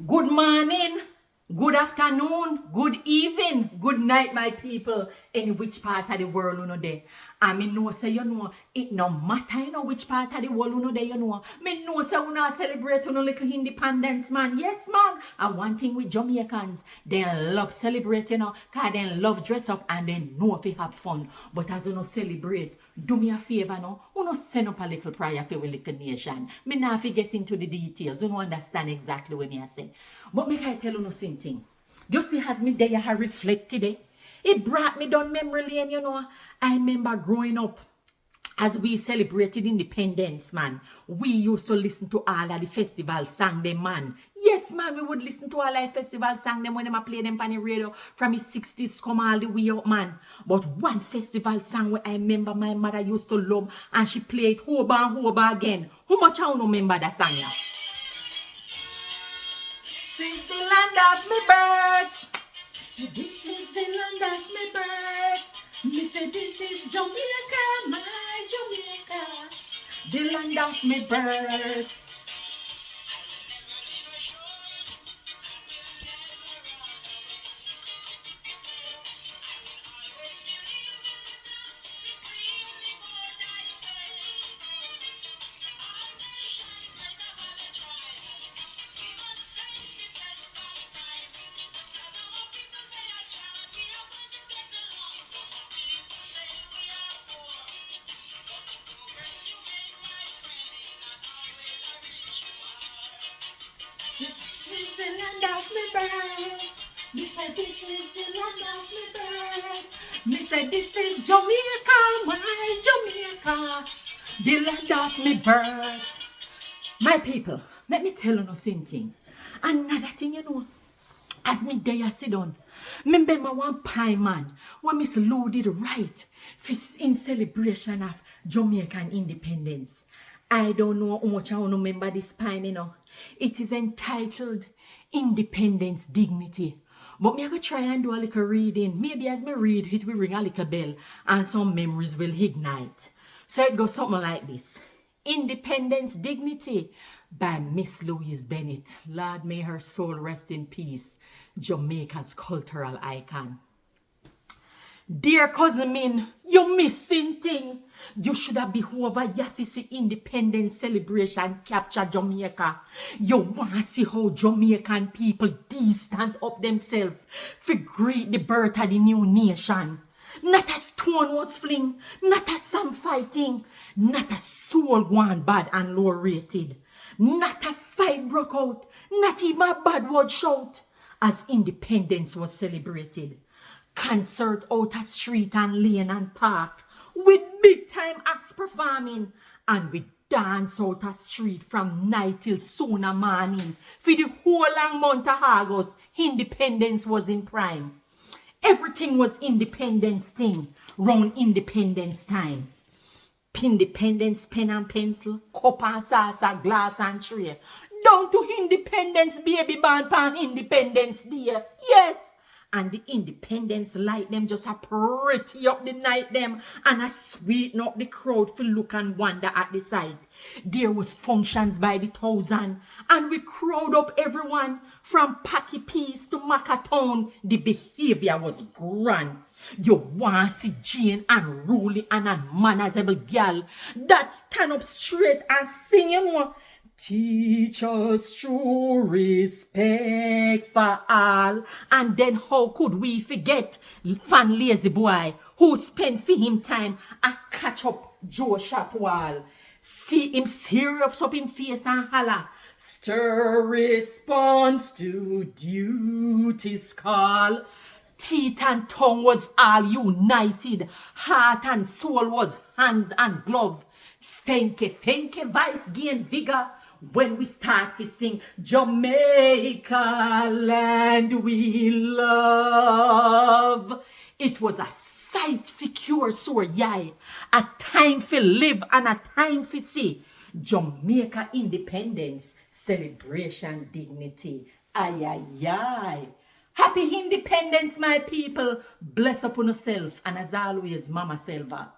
Good morning, good afternoon, good evening, good night, my people. In which part of the world you know there? I mean, know say you know it no matter you know which part of the world you know there you know. Me know say we not celebrate you know little independence, man. Yes, man. And one thing with Jamaicans, they love celebrate, you know, cause they love dress up and they know if they have fun. But as you know celebrate, do me a favor now. You know send up a little prayer for our little nation. Me not forget into the details. You know understand exactly what me I say. But make I tell you no same thing. You see, as me there I reflect today. It brought me down memory lane, you know. I remember growing up as we celebrated independence, man. We used to listen to all of the festival song them, man. Yes, man, we would listen to all of the festival song them when them play them on the radio from the 60s come all the way up, man. But one festival song where I remember my mother used to love and she played Hoba and Hoba again. How much I don't remember that song now? Since the land of me birth. This is the land of me birth. Me say this is Jamaica, my Jamaica. The land of me birth. This is the land of me birth. Me say this is the land of me birth. Me say this is Jamaica, my Jamaica. The land of me birth. My people, let me tell you no something. Another thing, you know, as me there sit down, remember my one pie man when Miss Lou did right in celebration of Jamaican independence. I don't know how much I remember this pie, you know. It is entitled Independence Dignity. But me I go try and do a little reading. Maybe as me read, it will ring a little bell and some memories will ignite. So it goes something like this. Independence Dignity by Miss Louise Bennett. Lord, may her soul rest in peace. Jamaica's cultural icon. Dear cousin Min, you missing thing. You should have been over Yafisi independence celebration capture Jamaica. You want to see how Jamaican people stand up themselves for greet the birth of the new nation. Not a stone was fling, not a some fighting, not a soul gone bad and low rated. Not a fight broke out, not even a bad word shout as independence was celebrated. Concert out a street and lane and park with big time acts performing and we dance out a street from night till sooner morning. For the whole long month of August, independence was in prime. Everything was independence thing round independence time. Independence pen and pencil, cup and saucer, glass and tray. Down to independence baby born pan independence day. Yes. And the independence light them just a pretty up the night them and a sweeten up the crowd for look and wonder at the sight. There was functions by the thousand and we crowd up everyone from Packy Peace to Macatown. The behavior was grand. You want to see Jane and Ruli and a manageable girl that stand up straight and sing, you know. Teach us true respect for all. And then how could we forget Fan Lazy Boy who spent for him time a catch up Joe Shopwall. See him serious up in face and holler. Stir response to duty's call. Teeth and tongue was all united. Heart and soul was hands and glove. Thank you, vice gain vigor. When we start to sing Jamaica land we love. It was a sight for cure sore yai. A time for live and a time for see. Jamaica independence, celebration, dignity. Ay, ay, ay. Happy independence, my people. Bless upon yourself. And as always, Mama Selva.